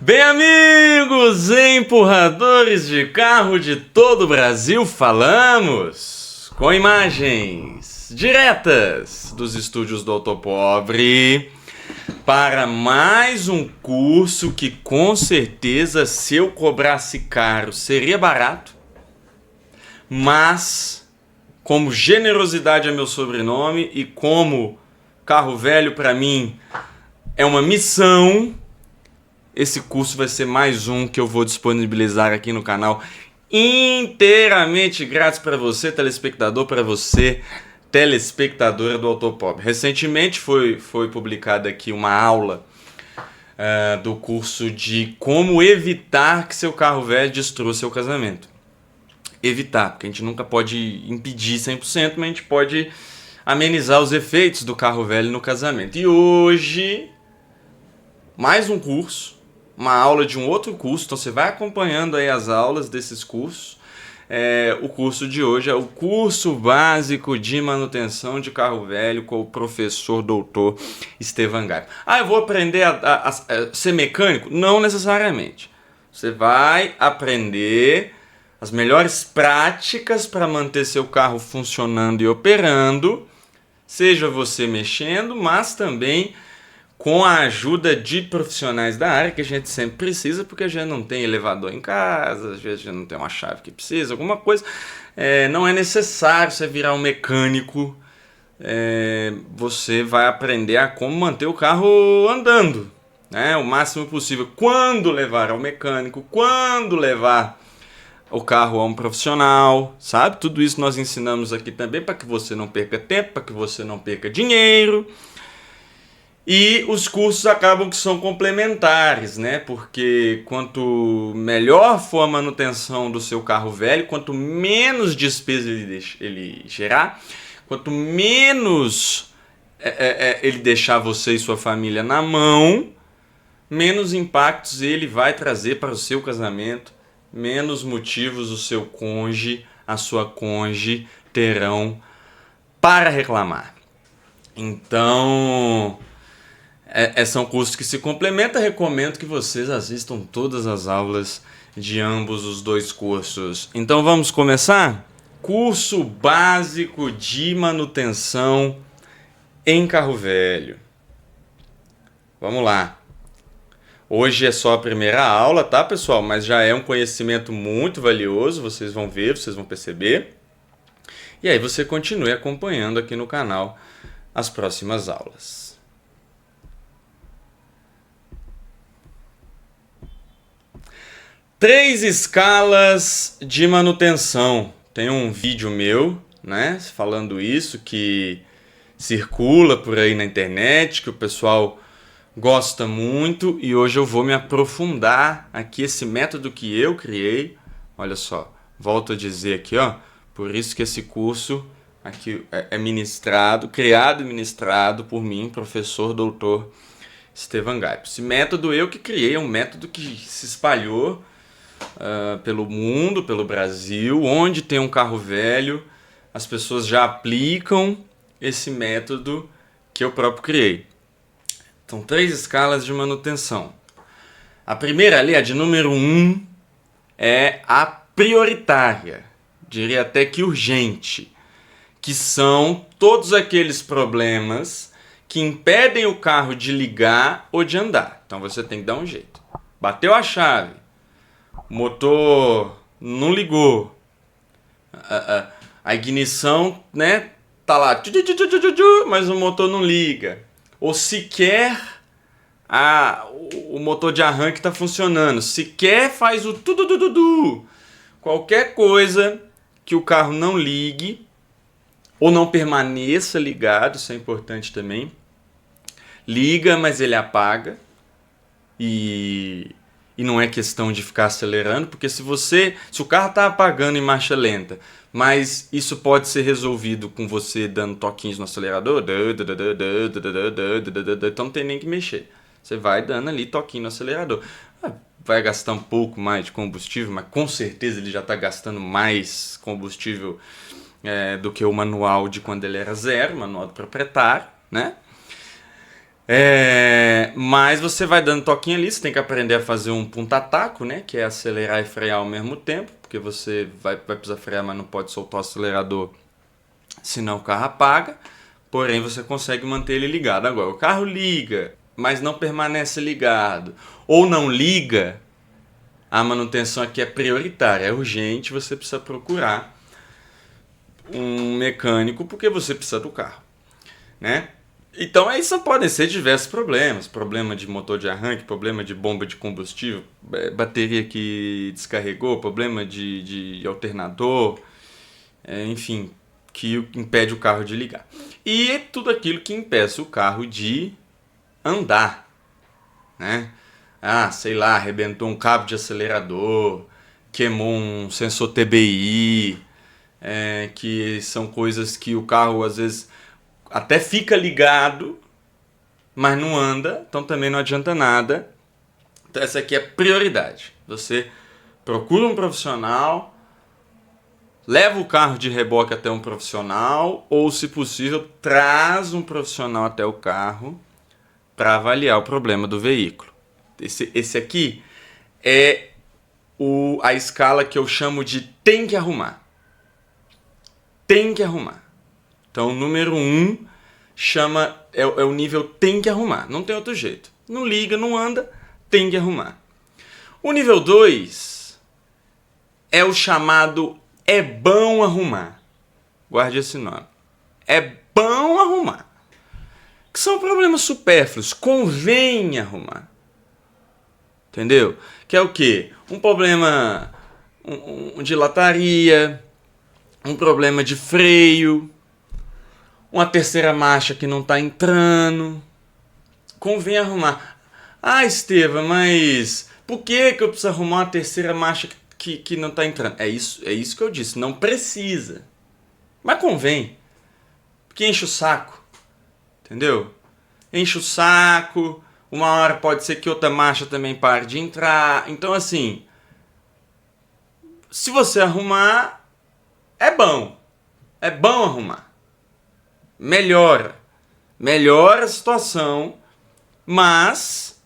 Bem, amigos, empurradores de carro de todo o Brasil, falamos com imagens diretas dos estúdios do Autopobre para mais um curso que com certeza, se eu cobrasse caro, seria barato, mas como generosidade é meu sobrenome e como carro velho para mim é uma missão, esse curso vai ser mais um que eu vou disponibilizar aqui no canal inteiramente grátis para você, telespectador, para você, telespectadora do Autopobre. Recentemente foi publicada aqui uma aula do curso de como evitar que seu carro velho destrua seu casamento. Evitar, porque a gente nunca pode impedir 100%, mas a gente pode amenizar os efeitos do carro velho no casamento. E hoje, mais um curso, uma aula de um outro curso, então você vai acompanhando aí as aulas desses cursos. O curso de hoje é o curso básico de manutenção de carro velho com o professor doutor Estevan Gaip. Eu vou aprender a ser mecânico? Não necessariamente. Você vai aprender as melhores práticas para manter seu carro funcionando e operando, seja você mexendo, mas também com a ajuda de profissionais da área, que a gente sempre precisa, porque a gente não tem elevador em casa, às vezes a gente não tem uma chave que precisa, alguma coisa. Não é necessário você virar um mecânico, você vai aprender a como manter o carro andando, né, o máximo possível. Quando levar ao mecânico, quando levar o carro a um profissional, sabe? Tudo isso nós ensinamos aqui também para que você não perca tempo, para que você não perca dinheiro. E os cursos acabam que são complementares, né? Porque quanto melhor for a manutenção do seu carro velho, quanto menos despesa ele gerar, quanto menos ele deixar você e sua família na mão, menos impactos ele vai trazer para o seu casamento, menos motivos o seu cônjuge, a sua cônjuge terão para reclamar. Então, são cursos que se complementam. Recomendo que vocês assistam todas as aulas de ambos os dois cursos. Então vamos começar? Curso básico de manutenção em carro velho. Vamos lá. Hoje é só a primeira aula, tá, pessoal? Mas já é um conhecimento muito valioso, vocês vão ver, vocês vão perceber. E aí você continue acompanhando aqui no canal as próximas aulas. Três escalas de manutenção. Tem um vídeo meu, né, falando isso, que circula por aí na internet, que o pessoal gosta muito, e hoje eu vou me aprofundar aqui esse método que eu criei. Olha só, volto a dizer aqui, ó, por isso que esse curso aqui é ministrado, criado e ministrado por mim, professor doutor Estevan Gaip. Esse método eu que criei, é um método que se espalhou pelo mundo, pelo Brasil. Onde tem um carro velho, as pessoas já aplicam esse método que eu próprio criei. São três escalas de manutenção. A primeira ali, a de número 1, é a prioritária, diria até que urgente, que são todos aqueles problemas que impedem o carro de ligar ou de andar. Então você tem que dar um jeito. Bateu a chave, o motor não ligou, a ignição, né, tá lá, mas o motor não liga. Ou sequer o motor de arranque está funcionando, sequer faz o tudo. Qualquer coisa que o carro não ligue ou não permaneça ligado, isso é importante também. Liga, mas ele apaga, e não é questão de ficar acelerando, porque se o carro está apagando em marcha lenta, mas isso pode ser resolvido com você dando toquinhos no acelerador, então não tem nem que mexer. Você vai dando ali toquinho no acelerador. Vai gastar um pouco mais de combustível, mas com certeza ele já está gastando mais combustível do que o manual de quando ele era zero, manual do proprietário, né? Mas você vai dando toquinho ali, você tem que aprender a fazer um punta-taco, né? Que é acelerar e frear ao mesmo tempo, porque você vai precisar frear, mas não pode soltar o acelerador, senão o carro apaga. Porém, você consegue manter ele ligado. Agora, o carro liga, mas não permanece ligado, ou não liga, a manutenção aqui é prioritária, é urgente, você precisa procurar um mecânico porque você precisa do carro, né? Então aí só podem ser diversos problemas, problema de motor de arranque, problema de bomba de combustível, bateria que descarregou, problema de alternador, enfim, que impede o carro de ligar. E tudo aquilo que impeça o carro de andar, né? Sei lá, arrebentou um cabo de acelerador, queimou um sensor TBI, que são coisas que o carro às vezes até fica ligado, mas não anda, então também não adianta nada. Então essa aqui é prioridade. Você procura um profissional, leva o carro de reboque até um profissional, ou se possível, traz um profissional até o carro para avaliar o problema do veículo. Esse aqui é a escala que eu chamo de tem que arrumar. Tem que arrumar. Então, o número 1 é o nível tem que arrumar. Não tem outro jeito. Não liga, não anda, tem que arrumar. O nível 2 é o chamado é bom arrumar. Guarde esse nome. É bom arrumar. Que são problemas supérfluos. Convém arrumar. Entendeu? Que é o quê? Um problema de lataria, um problema de freio, uma terceira marcha que não está entrando. Convém arrumar. Estevam, mas por que eu preciso arrumar uma terceira marcha que não está entrando? É isso que eu disse, não precisa. Mas convém. Porque enche o saco. Entendeu? Enche o saco. Uma hora pode ser que outra marcha também pare de entrar. Então, assim, se você arrumar, é bom. É bom arrumar. Melhora a situação, mas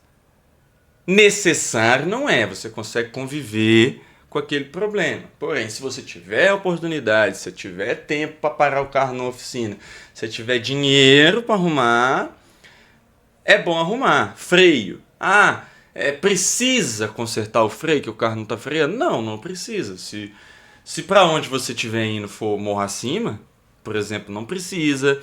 necessário não é. Você consegue conviver com aquele problema. Porém, se você tiver oportunidade, se tiver tempo para parar o carro na oficina, se tiver dinheiro para arrumar, é bom arrumar. Freio. Precisa consertar o freio que o carro não está freando? Não precisa. Se para onde você estiver indo for morro acima, por exemplo, não precisa.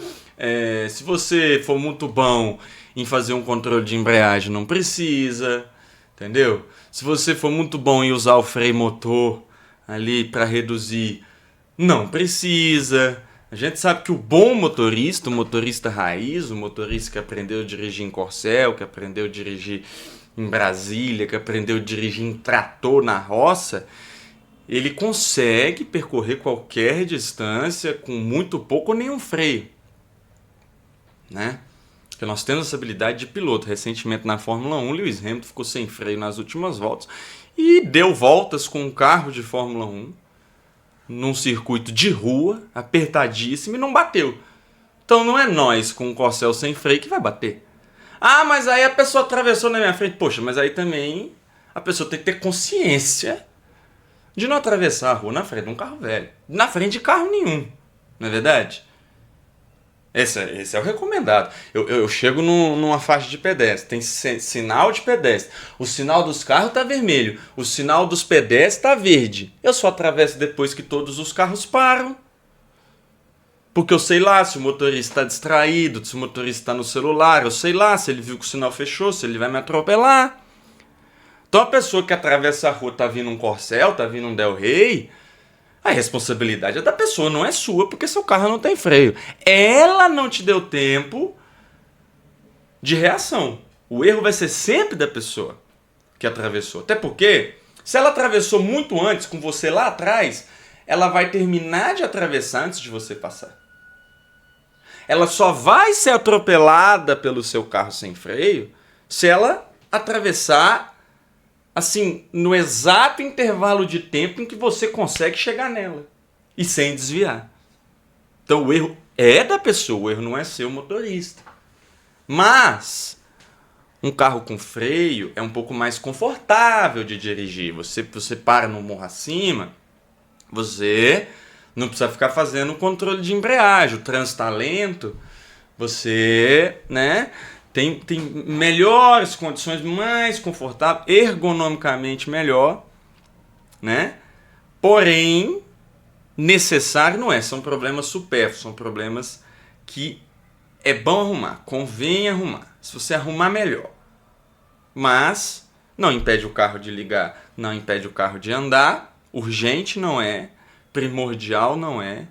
Se você for muito bom em fazer um controle de embreagem, não precisa. Entendeu? Se você for muito bom em usar o freio motor ali para reduzir, não precisa. A gente sabe que o bom motorista, o motorista raiz, o motorista que aprendeu a dirigir em Corcel, que aprendeu a dirigir em Brasília, que aprendeu a dirigir em trator na roça, ele consegue percorrer qualquer distância com muito pouco ou nenhum freio, né? Porque nós temos essa habilidade de piloto. Recentemente na Fórmula 1, Lewis Hamilton ficou sem freio nas últimas voltas e deu voltas com um carro de Fórmula 1 num circuito de rua, apertadíssimo, e não bateu. Então não é nós com um Corcel sem freio que vai bater. Mas aí a pessoa atravessou na minha frente. Poxa, mas aí também a pessoa tem que ter consciência de não atravessar a rua na frente de um carro velho. Na frente de carro nenhum. Não é verdade? Esse é o recomendado. Eu chego numa faixa de pedestre, tem sinal de pedestre. O sinal dos carros está vermelho, o sinal dos pedestres está verde. Eu só atravesso depois que todos os carros param. Porque eu sei lá se o motorista está distraído, se o motorista está no celular, eu sei lá se ele viu que o sinal fechou, se ele vai me atropelar. Então a pessoa que atravessa a rua, está vindo um Corcel, está vindo um Del Rey, a responsabilidade é da pessoa, não é sua, porque seu carro não tem freio. Ela não te deu tempo de reação. O erro vai ser sempre da pessoa que atravessou. Até porque, se ela atravessou muito antes, com você lá atrás, ela vai terminar de atravessar antes de você passar. Ela só vai ser atropelada pelo seu carro sem freio se ela atravessar assim, no exato intervalo de tempo em que você consegue chegar nela e sem desviar. Então o erro é da pessoa, o erro não é seu motorista. Mas um carro com freio é um pouco mais confortável de dirigir. Você para no morro acima, você não precisa ficar fazendo controle de embreagem. O trânsito tá lento, você, né, tem melhores condições, mais confortável, ergonomicamente melhor, né? Porém, necessário não é. São problemas supérfluos, são problemas que é bom arrumar, convém arrumar. Se você arrumar, melhor. Mas não impede o carro de ligar, não impede o carro de andar. Urgente não é, primordial não é,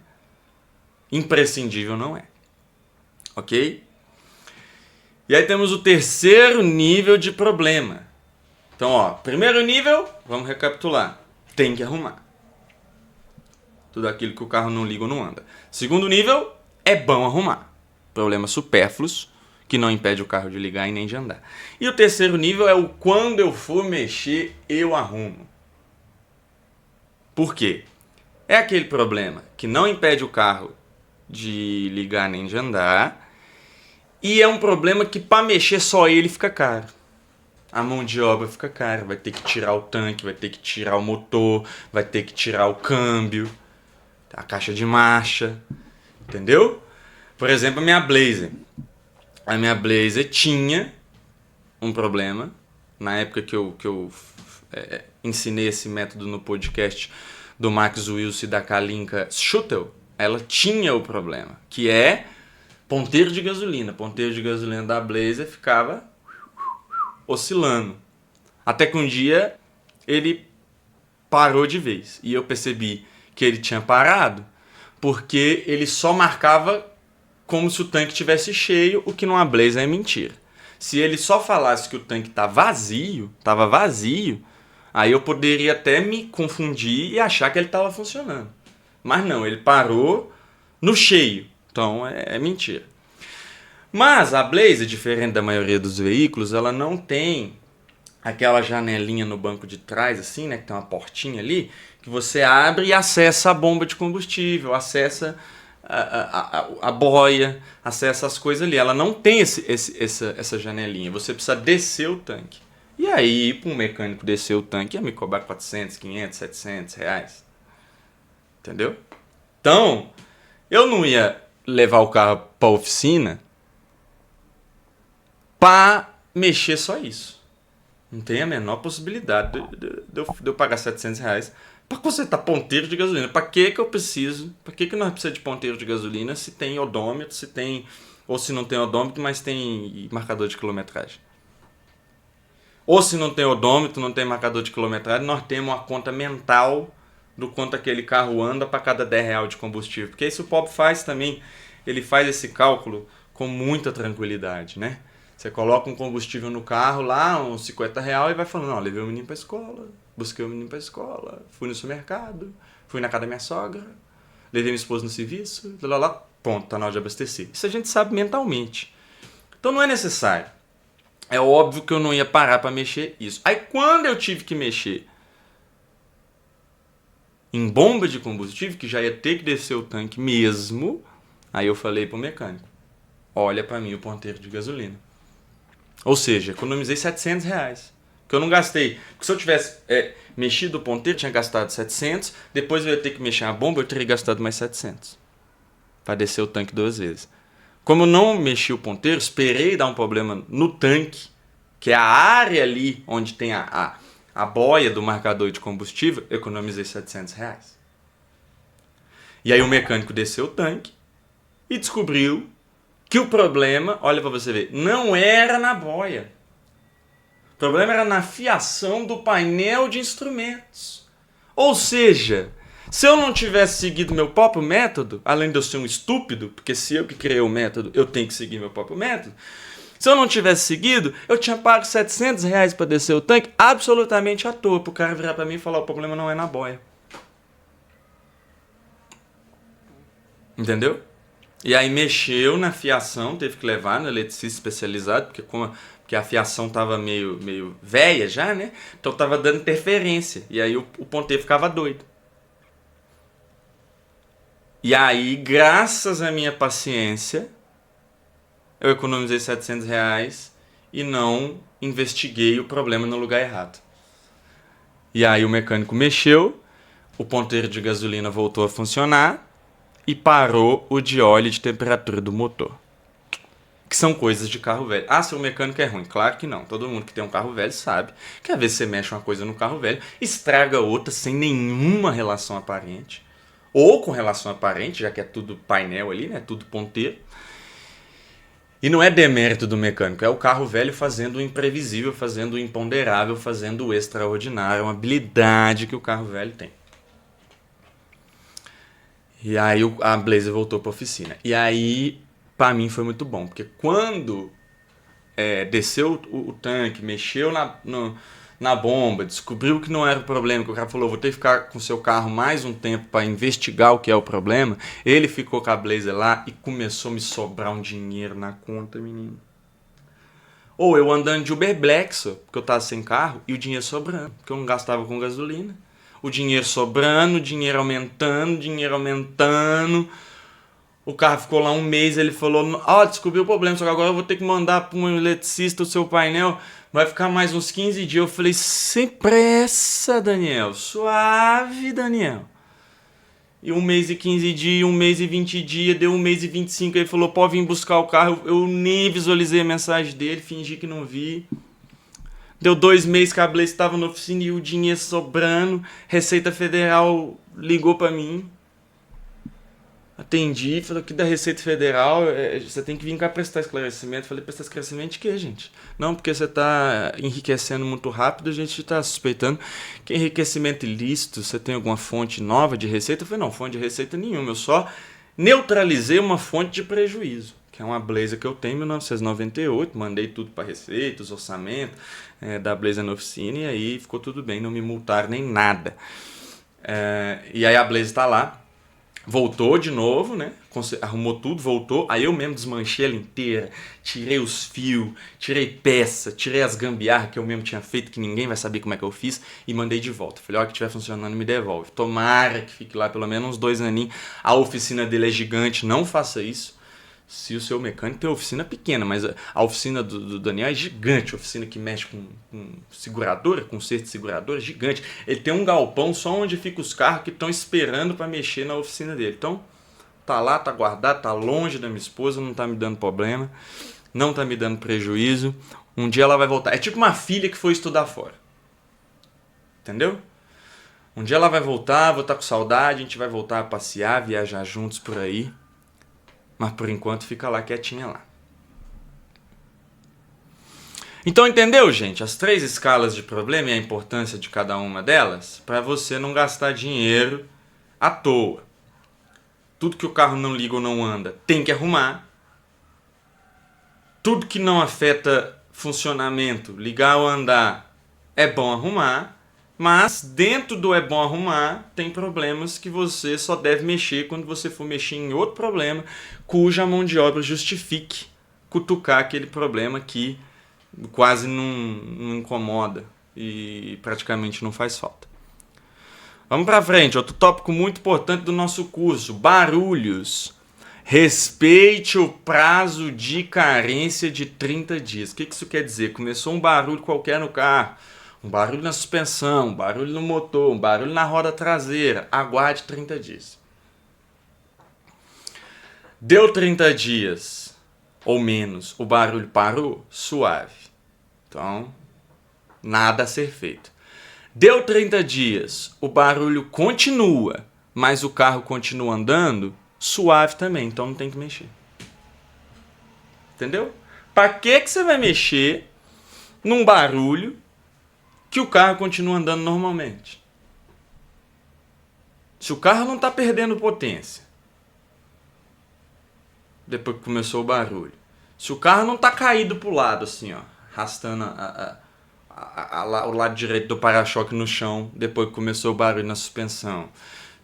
imprescindível não é. Ok? E aí temos o terceiro nível de problema. Então, ó, primeiro nível, vamos recapitular. Tem que arrumar. Tudo aquilo que o carro não liga ou não anda. Segundo nível, é bom arrumar. Problemas supérfluos, que não impede o carro de ligar e nem de andar. E o terceiro nível é o quando eu for mexer, eu arrumo. Por quê? É aquele problema que não impede o carro de ligar nem de andar, e é um problema que para mexer só ele fica caro. A mão de obra fica cara, vai ter que tirar o tanque, vai ter que tirar o motor, vai ter que tirar o câmbio, a caixa de marcha, entendeu? Por exemplo, a minha Blazer. A minha Blazer tinha um problema, na época que eu ensinei esse método no podcast do Max Wilson e da Kalinka Schuttel, ela tinha o problema, que é ponteiro de gasolina. Ponteiro de gasolina da Blazer ficava oscilando. Até que um dia ele parou de vez. E eu percebi que ele tinha parado porque ele só marcava como se o tanque estivesse cheio, o que numa Blazer é mentira. Se ele só falasse que o tanque estava vazio, aí eu poderia até me confundir e achar que ele estava funcionando. Mas não, ele parou no cheio. Então é mentira. Mas a Blazer, diferente da maioria dos veículos, ela não tem aquela janelinha no banco de trás, assim, né? Que tem uma portinha ali, que você abre e acessa a bomba de combustível, acessa a boia, acessa as coisas ali. Ela não tem essa janelinha. Você precisa descer o tanque. E aí, para um mecânico descer o tanque, ia me cobrar 400, 500, 700 reais. Entendeu? Então, eu não ia levar o carro para a oficina para mexer só isso. Não tem a menor possibilidade de eu pagar 700 reais para consertar ponteiro de gasolina. Para que eu preciso? Para que nós precisamos de ponteiro de gasolina se tem odômetro, se tem, ou se não tem odômetro, mas tem marcador de quilometragem? Ou se não tem odômetro, não tem marcador de quilometragem, nós temos uma conta mental do quanto aquele carro anda para cada 10 reais de combustível. Porque isso o pobre faz também, ele faz esse cálculo com muita tranquilidade, né? Você coloca um combustível no carro lá, uns 50 reais, e vai falando, não, levei o menino pra escola, busquei o menino pra escola, fui no supermercado, fui na casa da minha sogra, levei minha esposa no serviço, lá, ponto, tá na hora de abastecer. Isso a gente sabe mentalmente. Então não é necessário. É óbvio que eu não ia parar pra mexer isso. Aí quando eu tive que mexer em bomba de combustível, que já ia ter que descer o tanque mesmo, aí eu falei pro mecânico, olha pra mim o ponteiro de gasolina. Ou seja, economizei 700 reais. Que eu não gastei. Porque se eu tivesse mexido o ponteiro, eu tinha gastado 700. Depois eu ia ter que mexer a bomba, eu teria gastado mais 700. Para descer o tanque 2 vezes. Como eu não mexi o ponteiro, esperei dar um problema no tanque, que é a área ali onde tem a boia do marcador de combustível, eu economizei 700 reais. E aí o mecânico desceu o tanque e descobriu que o problema, olha para você ver, não era na boia. O problema era na fiação do painel de instrumentos. Ou seja, se eu não tivesse seguido meu próprio método, além de eu ser um estúpido, porque se eu que criei o método, eu tenho que seguir meu próprio método. Se eu não tivesse seguido, eu tinha pago 700 reais para descer o tanque absolutamente à toa, para o cara virar para mim e falar, o problema não é na boia. Entendeu? E aí mexeu na fiação, teve que levar no eletricista especializado, porque a fiação tava meio velha já, né? Então tava dando interferência. E aí o ponteiro ficava doido. E aí, graças à minha paciência, eu economizei R$ 700 e não investiguei o problema no lugar errado. E aí o mecânico mexeu, o ponteiro de gasolina voltou a funcionar e parou o de óleo e de temperatura do motor. Que são coisas de carro velho. Ah, seu mecânico é ruim. Claro que não. Todo mundo que tem um carro velho sabe que às vezes você mexe uma coisa no carro velho, estraga outra sem nenhuma relação aparente. Ou com relação aparente, já que é tudo painel ali, né? Tudo ponteiro. E não é demérito do mecânico, é o carro velho fazendo o imprevisível, fazendo o imponderável, fazendo o extraordinário. É uma habilidade que o carro velho tem. E aí a Blazer voltou para a oficina. E aí, para mim, foi muito bom. Porque quando desceu o tanque, mexeu na bomba, descobriu que não era o problema, que o cara falou, vou ter que ficar com o seu carro mais um tempo para investigar o que é o problema, ele ficou com a Blazer lá e começou a me sobrar um dinheiro na conta, menino. Ou eu andando de Uber Black, só, porque eu tava sem carro, e o dinheiro sobrando, porque eu não gastava com gasolina. O dinheiro sobrando, o dinheiro aumentando, O carro ficou lá um mês, ele falou, descobri o problema, só que agora eu vou ter que mandar para um eletricista o seu painel, vai ficar mais uns 15 dias. Eu falei, sem pressa, Daniel, suave, Daniel. E 1 mês e 15 dias, 1 mês e 20 dias, deu 1 mês e 25, ele falou, pode vir buscar o carro. Eu nem visualizei a mensagem dele, fingi que não vi. Deu 2 meses que a Blaze estava na oficina e o dinheiro sobrando. Receita Federal ligou para mim. Atendi, falou que da Receita Federal você tem que vir cá prestar esclarecimento. Falei, prestar esclarecimento de quê, gente? Não, porque você está enriquecendo muito rápido, a gente está suspeitando que enriquecimento ilícito, você tem alguma fonte nova de receita? Eu falei, não, fonte de receita nenhuma, eu só neutralizei uma fonte de prejuízo, que é uma Blazer que eu tenho em 1998, mandei tudo para Receita, os orçamentos da Blazer na oficina e aí ficou tudo bem, não me multaram nem nada. E aí a Blazer está lá. Voltou de novo, né? Arrumou tudo, voltou. Aí eu mesmo desmanchei ela inteira. Tirei os fios, tirei peça, tirei as gambiarras que eu mesmo tinha feito, que ninguém vai saber como é que eu fiz, e mandei de volta. Falei, ó, que estiver funcionando, me devolve. Tomara que fique lá pelo menos uns 2 aninhos. A oficina dele é gigante, não faça isso. Se o seu mecânico tem uma oficina pequena, mas a oficina do Daniel é gigante, a oficina que mexe com seguradora, com conserto de seguradora, é gigante. Ele tem um galpão só onde ficam os carros que estão esperando para mexer na oficina dele. Então, tá lá, tá guardado, tá longe da minha esposa, não tá me dando problema, não tá me dando prejuízo. Um dia ela vai voltar. É tipo uma filha que foi estudar fora. Entendeu? Um dia ela vai voltar, vou estar com saudade, a gente vai voltar a passear, viajar juntos por aí. Mas por enquanto fica lá quietinha lá. Então entendeu, gente? As 3 escalas de problema e a importância de cada uma delas para você não gastar dinheiro à toa. Tudo que o carro não liga ou não anda tem que arrumar. Tudo que não afeta funcionamento, ligar ou andar, é bom arrumar. Mas dentro do é bom arrumar, tem problemas que você só deve mexer quando você for mexer em outro problema, cuja mão de obra justifique cutucar aquele problema que quase não incomoda e praticamente não faz falta. Vamos para frente, outro tópico muito importante do nosso curso, barulhos. Respeite o prazo de carência de 30 dias. O que isso quer dizer? Começou um barulho qualquer no carro, um barulho na suspensão, um barulho no motor, um barulho na roda traseira. Aguarde 30 dias. Deu 30 dias ou menos, o barulho parou, suave. Então, nada a ser feito. Deu 30 dias, o barulho continua, mas o carro continua andando, suave também, então não tem que mexer. Entendeu? Para que você vai mexer num barulho que o carro continua andando normalmente? Se o carro não está perdendo potência depois que começou o barulho, se o carro não está caído pro lado assim, ó, arrastando o lado direito do para-choque no chão depois que começou o barulho na suspensão,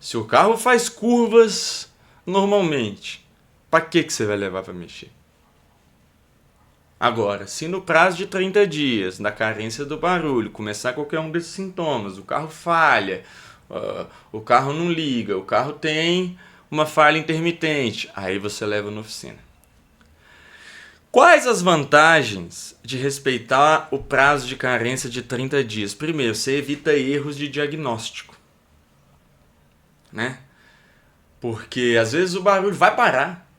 se o carro faz curvas normalmente, para que você vai levar para mexer? Agora, se no prazo de 30 dias, na carência do barulho, começar qualquer um desses sintomas, o carro falha, o carro não liga, o carro tem uma falha intermitente, aí você leva na oficina. Quais as vantagens de respeitar o prazo de carência de 30 dias? Primeiro, você evita erros de diagnóstico, né? Porque às vezes o barulho vai parar.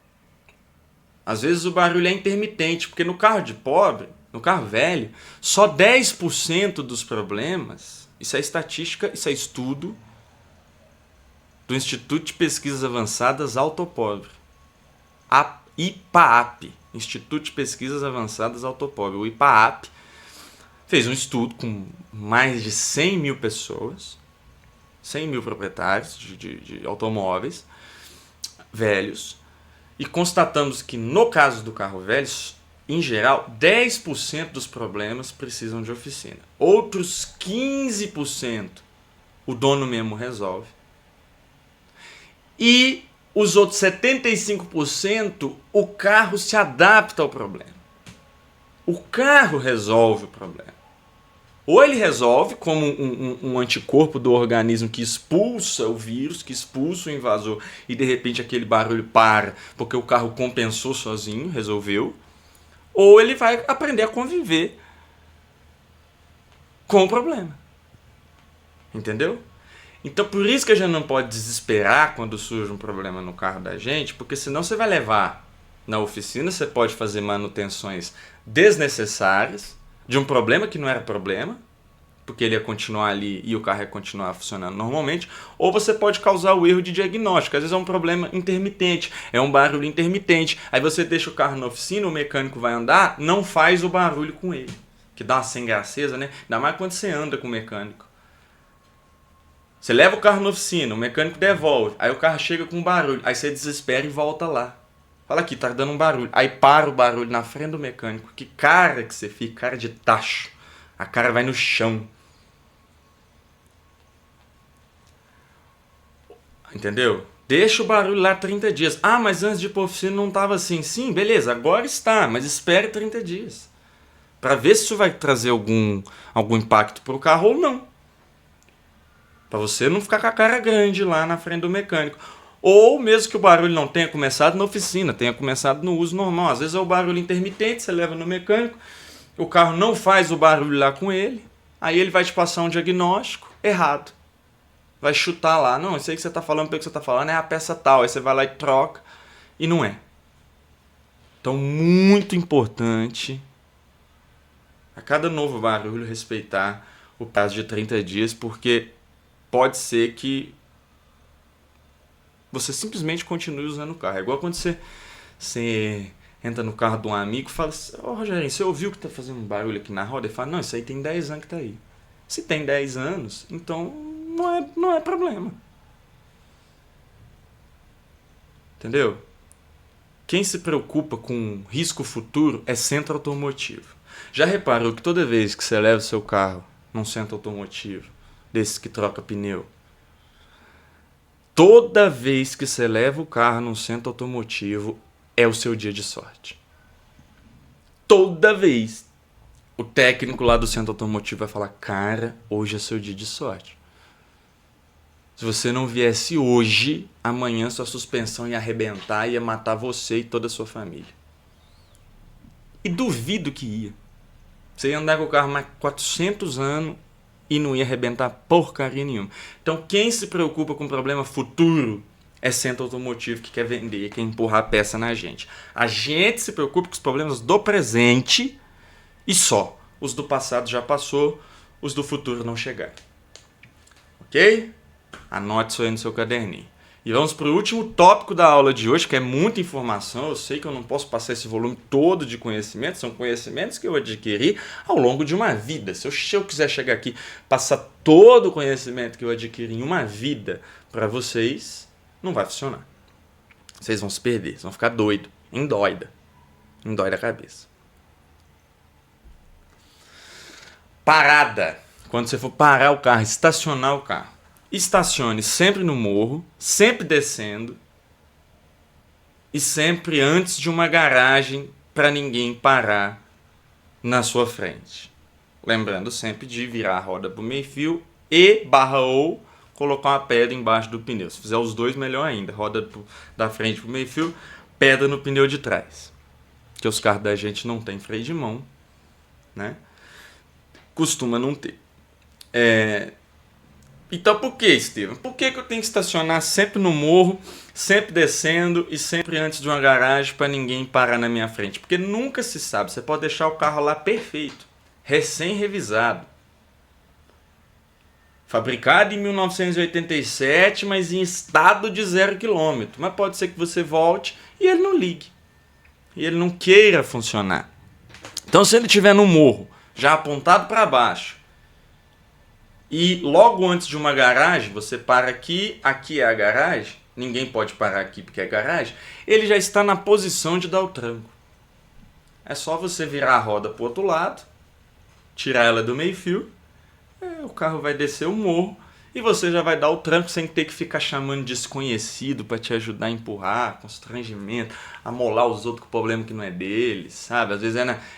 Às vezes o barulho é intermitente, porque no carro de pobre, no carro velho, só 10% dos problemas, isso é estatística, isso é estudo do Instituto de Pesquisas Avançadas Autopobre, IPAAP, Instituto de Pesquisas Avançadas Autopobre. O IPAAP fez um estudo com mais de 100 mil pessoas, 100 mil proprietários de automóveis velhos, e constatamos que no caso do carro velho, em geral, 10% dos problemas precisam de oficina. Outros 15% o dono mesmo resolve. E os outros 75% o carro se adapta ao problema. O carro resolve o problema. Ou ele resolve como um anticorpo do organismo que expulsa o vírus, que expulsa o invasor, e de repente aquele barulho para porque o carro compensou sozinho, resolveu. Ou ele vai aprender a conviver com o problema. Entendeu? Então por isso que a gente não pode desesperar quando surge um problema no carro da gente, porque senão você vai levar na oficina, você pode fazer manutenções desnecessárias de um problema que não era problema, porque ele ia continuar ali e o carro ia continuar funcionando normalmente, ou você pode causar o erro de diagnóstico. Às vezes é um problema intermitente, é um barulho intermitente. Aí você deixa o carro na oficina, o mecânico vai andar, não faz o barulho com ele, que dá uma sem graceza, né? Ainda mais quando você anda com o mecânico. Você leva o carro na oficina, o mecânico devolve, aí o carro chega com barulho, aí você desespera e volta lá. Fala aqui, tá dando um barulho. Aí para o barulho na frente do mecânico. Que cara que você fica, cara de tacho. A cara vai no chão. Entendeu? Deixa o barulho lá 30 dias. Ah, mas antes de ir pra oficina não estava assim. Sim, beleza, agora está, mas espere 30 dias. Para ver se isso vai trazer algum impacto pro carro ou não. Para você não ficar com a cara grande lá na frente do mecânico. Ou mesmo que o barulho não tenha começado na oficina, tenha começado no uso normal. Às vezes é o barulho intermitente, você leva no mecânico, o carro não faz o barulho lá com ele, aí ele vai te passar um diagnóstico errado. Vai chutar lá, não, isso aí que você está falando, pelo que você está falando é a peça tal, aí você vai lá e troca, e não é. Então, muito importante, a cada novo barulho, respeitar o prazo de 30 dias, porque pode ser que você simplesmente continue usando o carro. É igual quando você entra no carro de um amigo e fala assim, ô Rogério, você ouviu que tá fazendo um barulho aqui na roda? Ele fala, não, isso aí tem 10 anos que tá aí. Se tem 10 anos, então não é problema. Entendeu? Quem se preocupa com risco futuro é centro automotivo. Já reparou que toda vez que você leva o seu carro num centro automotivo, desses que troca pneu, toda vez que você leva o carro num centro automotivo, é o seu dia de sorte. Toda vez. O técnico lá do centro automotivo vai falar, cara, hoje é seu dia de sorte. Se você não viesse hoje, amanhã sua suspensão ia arrebentar, ia matar você e toda a sua família. E duvido que ia. Você ia andar com o carro mais 400 anos e não ia arrebentar porcaria nenhuma. Então quem se preocupa com o problema futuro é centro automotivo que quer vender, quer empurrar a peça na gente. A gente se preocupa com os problemas do presente e só. Os do passado já passou, os do futuro não chegaram. Ok? Anote isso aí no seu caderninho. E vamos para o último tópico da aula de hoje, que é muita informação. Eu sei que eu não posso passar esse volume todo de conhecimentos. São conhecimentos que eu adquiri ao longo de uma vida. Se eu quiser chegar aqui passar todo o conhecimento que eu adquiri em uma vida para vocês, não vai funcionar. Vocês vão se perder, vocês vão ficar doidos, endóida a cabeça. Parada. Quando você for parar o carro, estacionar o carro, estacione sempre no morro, sempre descendo e sempre antes de uma garagem para ninguém parar na sua frente. Lembrando sempre de virar a roda para o meio-fio e ou colocar uma pedra embaixo do pneu. Se fizer os dois, melhor ainda. Roda da frente para o meio-fio, pedra no pneu de trás. que os carros da gente não tem freio de mão, né? Costuma não ter. Então por que, Estevam? Por que eu tenho que estacionar sempre no morro, sempre descendo e sempre antes de uma garagem para ninguém parar na minha frente? Porque nunca se sabe, você pode deixar o carro lá perfeito, recém-revisado. Fabricado em 1987, mas em estado de 0 km. Mas pode ser que você volte e ele não ligue. E ele não queira funcionar. Então se ele estiver no morro, já apontado para baixo, e logo antes de uma garagem, você para aqui, aqui é a garagem, ninguém pode parar aqui porque é garagem, ele já está na posição de dar o tranco. É só você virar a roda para o outro lado, tirar ela do meio-fio, o carro vai descer o morro e você já vai dar o tranco sem ter que ficar chamando desconhecido para te ajudar a empurrar, constrangimento, amolar os outros com o problema que não é deles, sabe? Às vezes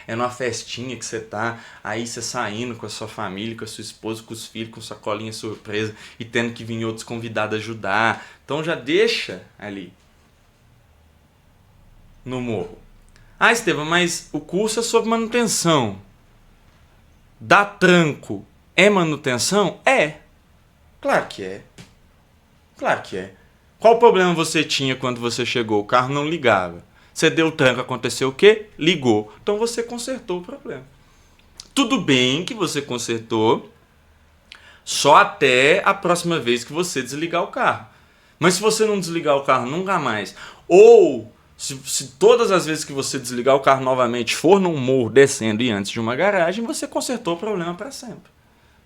é numa festinha que você tá, aí você saindo com a sua família, com a sua esposa, com os filhos, com sua colinha surpresa e tendo que vir outros convidados ajudar. Então já deixa ali no morro. Ah, Estevam, mas o curso é sobre manutenção. Dar tranco é manutenção? É. Claro que é. Claro que é. Qual problema você tinha quando você chegou? O carro não ligava. Você deu tranco, aconteceu o quê? Ligou. Então você consertou o problema. Tudo bem que você consertou só até a próxima vez que você desligar o carro. Mas se você não desligar o carro nunca mais, ou se todas as vezes que você desligar o carro novamente for num morro descendo e antes de uma garagem, você consertou o problema para sempre.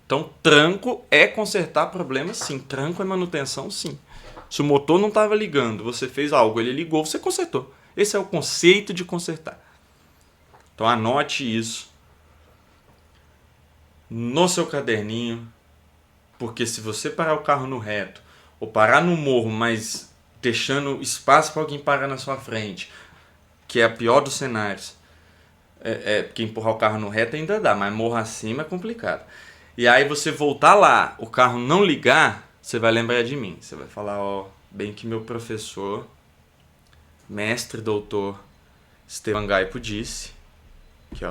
Então, tranco é consertar problemas, sim. Tranco é manutenção, sim. Se o motor não estava ligando, você fez algo, ele ligou, você consertou. Esse é o conceito de consertar. Então, anote isso no seu caderninho, porque se você parar o carro no reto, ou parar no morro, mas deixando espaço para alguém parar na sua frente, que é a pior dos cenários, porque empurrar o carro no reto ainda dá, mas morro acima é complicado. E aí você voltar lá, o carro não ligar, você vai lembrar de mim. Você vai falar, bem que meu professor, mestre doutor Estevam Gaipo disse, aqui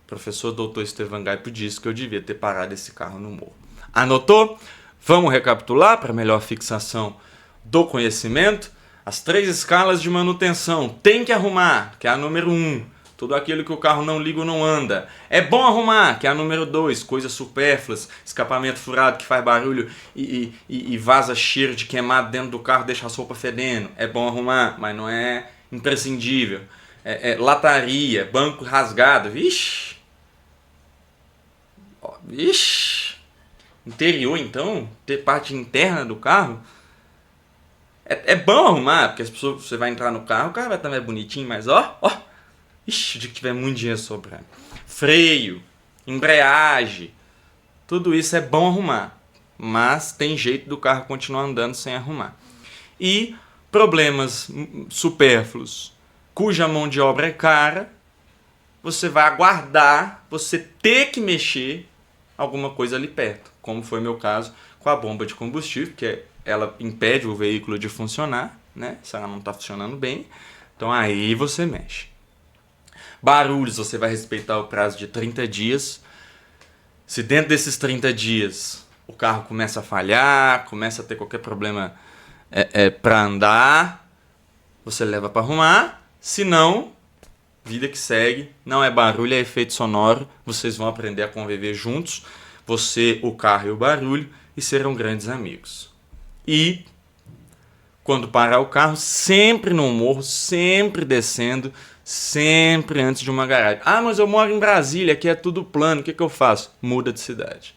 professor doutor Estevam Gaipo disse que eu devia ter parado esse carro no morro. Anotou? Vamos recapitular para melhor fixação do conhecimento? As 3 escalas de manutenção. Tem que arrumar, que é a número 1. Tudo aquilo que o carro não liga ou não anda. É bom arrumar, que é a número 2. Coisas supérfluas, escapamento furado que faz barulho e vaza cheiro de queimado dentro do carro, deixa a sopa fedendo. É bom arrumar, mas não é imprescindível. Lataria, banco rasgado. Vixe! Vixe! Interior, então, ter parte interna do carro. É bom arrumar, porque as pessoas, você vai entrar no carro, o carro vai estar mais bonitinho, mas ixi, o dia que tiver muito dinheiro sobrando. Freio, embreagem, tudo isso é bom arrumar. Mas tem jeito do carro continuar andando sem arrumar. E problemas supérfluos, cuja mão de obra é cara, você vai aguardar você ter que mexer alguma coisa ali perto. Como foi meu caso com a bomba de combustível, que ela impede o veículo de funcionar, né? Se ela não está funcionando bem, então aí você mexe. Barulhos, você vai respeitar o prazo de 30 dias. Se dentro desses 30 dias o carro começa a falhar, começa a ter qualquer problema para andar, você leva para arrumar. Se não, vida que segue. Não é barulho, é efeito sonoro. Vocês vão aprender a conviver juntos. Você, o carro e o barulho, e serão grandes amigos. E quando parar o carro, sempre no morro, sempre descendo, sempre antes de uma garagem. Ah, mas eu moro em Brasília, aqui é tudo plano, o que eu faço? Muda de cidade.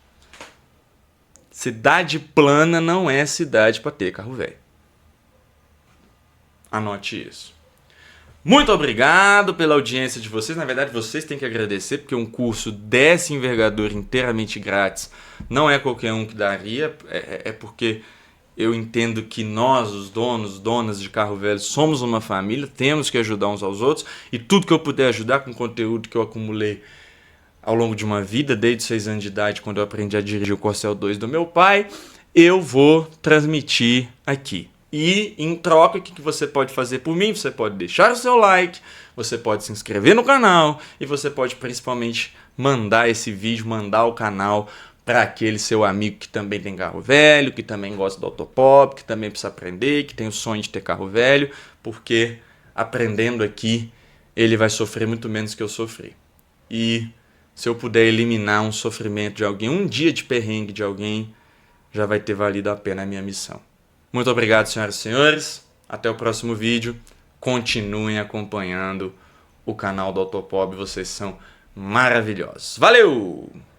Cidade plana não é cidade para ter carro velho. Anote isso. Muito obrigado pela audiência de vocês. Na verdade, vocês têm que agradecer, porque um curso dessa envergadura inteiramente grátis não é qualquer um que daria. É porque eu entendo que nós, os donos, donas de carro velho, somos uma família, temos que ajudar uns aos outros, e tudo que eu puder ajudar com o conteúdo que eu acumulei ao longo de uma vida, desde 6 anos de idade, quando eu aprendi a dirigir o Corcel 2 do meu pai, eu vou transmitir aqui. E em troca, o que você pode fazer por mim? Você pode deixar o seu like, você pode se inscrever no canal e você pode principalmente mandar esse vídeo, mandar o canal para aquele seu amigo que também tem carro velho, que também gosta do Autopop, que também precisa aprender, que tem o sonho de ter carro velho, porque aprendendo aqui ele vai sofrer muito menos que eu sofri. E se eu puder eliminar um sofrimento de alguém, um dia de perrengue de alguém, já vai ter valido a pena a minha missão. Muito obrigado, senhoras e senhores. Até o próximo vídeo. Continuem acompanhando o canal do Autopop. Vocês são maravilhosos. Valeu!